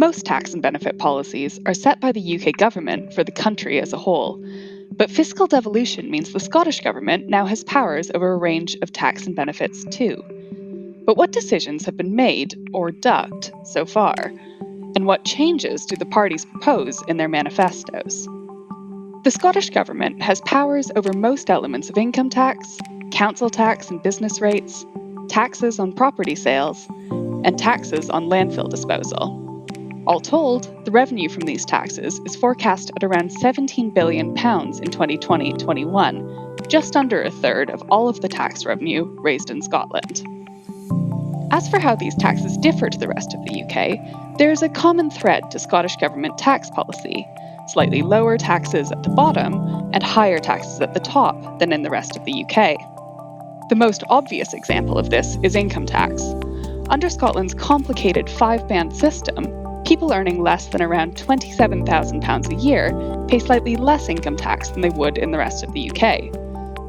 Most tax and benefit policies are set by the UK government for the country as a whole, but fiscal devolution means the Scottish government now has powers over a range of tax and benefits too. But what decisions have been made or ducked so far? And what changes do the parties propose in their manifestos? The Scottish Government has powers over most elements of income tax, council tax and business rates, taxes on property sales, and taxes on landfill disposal. All told, the revenue from these taxes is forecast at around £17 billion in 2020-21, just under a third of all of the tax revenue raised in Scotland. As for how these taxes differ to the rest of the UK, there is a common thread to Scottish Government tax policy: slightly lower taxes at the bottom and higher taxes at the top than in the rest of the UK. The most obvious example of this is income tax. Under Scotland's complicated 5-band system, people earning less than around £27,000 a year pay slightly less income tax than they would in the rest of the UK.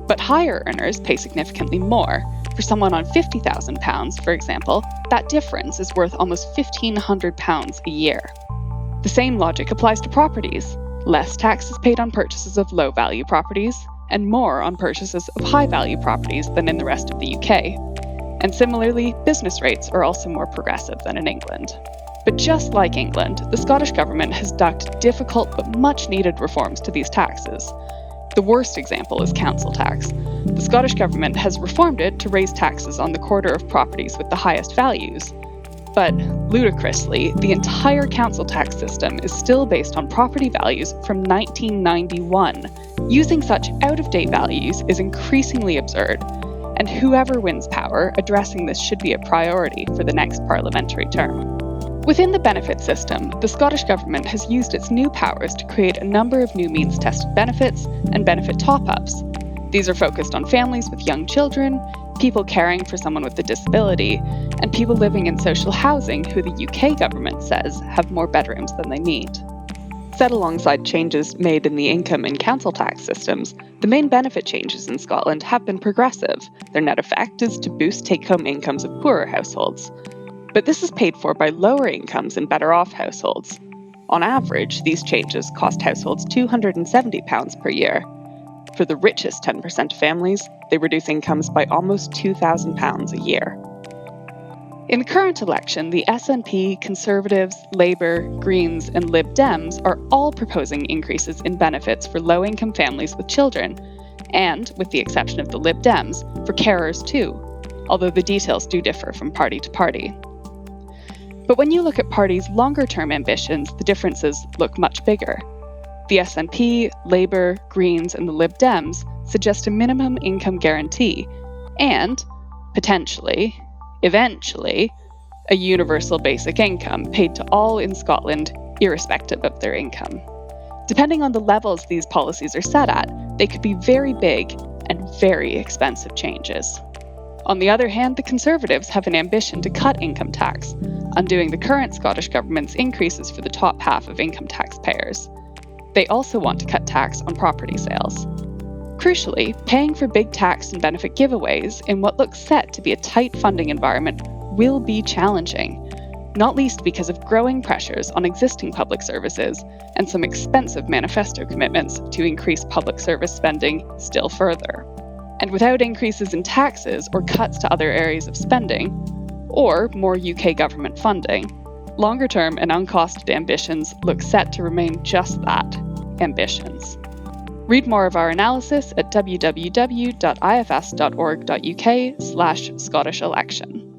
But higher earners pay significantly more. For someone on £50,000, for example, that difference is worth almost £1,500 a year. The same logic applies to properties. Less tax is paid on purchases of low-value properties, and more on purchases of high-value properties than in the rest of the UK. And similarly, business rates are also more progressive than in England. But just like England, the Scottish Government has ducked difficult but much-needed reforms to these taxes. The worst example is council tax. The Scottish Government has reformed it to raise taxes on the quarter of properties with the highest values. But, ludicrously, the entire council tax system is still based on property values from 1991. Using such out-of-date values is increasingly absurd, and whoever wins power, addressing this should be a priority for the next parliamentary term. Within the benefit system, the Scottish Government has used its new powers to create a number of new means-tested benefits and benefit top-ups. These are focused on families with young children, people caring for someone with a disability, and people living in social housing who the UK government says have more bedrooms than they need. Set alongside changes made in the income and council tax systems, the main benefit changes in Scotland have been progressive. Their net effect is to boost take-home incomes of poorer households. But this is paid for by lower incomes and better-off households. On average, these changes cost households £270 per year. For the richest 10% of families, they reduce incomes by almost £2,000 a year. In the current election, the SNP, Conservatives, Labour, Greens, and Lib Dems are all proposing increases in benefits for low-income families with children, and, with the exception of the Lib Dems, for carers too, although the details do differ from party to party. But when you look at parties' longer-term ambitions, the differences look much bigger. The SNP, Labour, Greens, and the Lib Dems suggest a minimum income guarantee and, potentially, eventually, a universal basic income paid to all in Scotland, irrespective of their income. Depending on the levels these policies are set at, they could be very big and very expensive changes. On the other hand, the Conservatives have an ambition to cut income tax, undoing the current Scottish Government's increases for the top half of income taxpayers. They also want to cut tax on property sales. Crucially, paying for big tax and benefit giveaways in what looks set to be a tight funding environment will be challenging, not least because of growing pressures on existing public services and some expensive manifesto commitments to increase public service spending still further. And without increases in taxes or cuts to other areas of spending, or more UK government funding, longer-term and uncosted ambitions look set to remain just that, ambitions. Read more of our analysis at www.ifs.org.uk/Scottish election.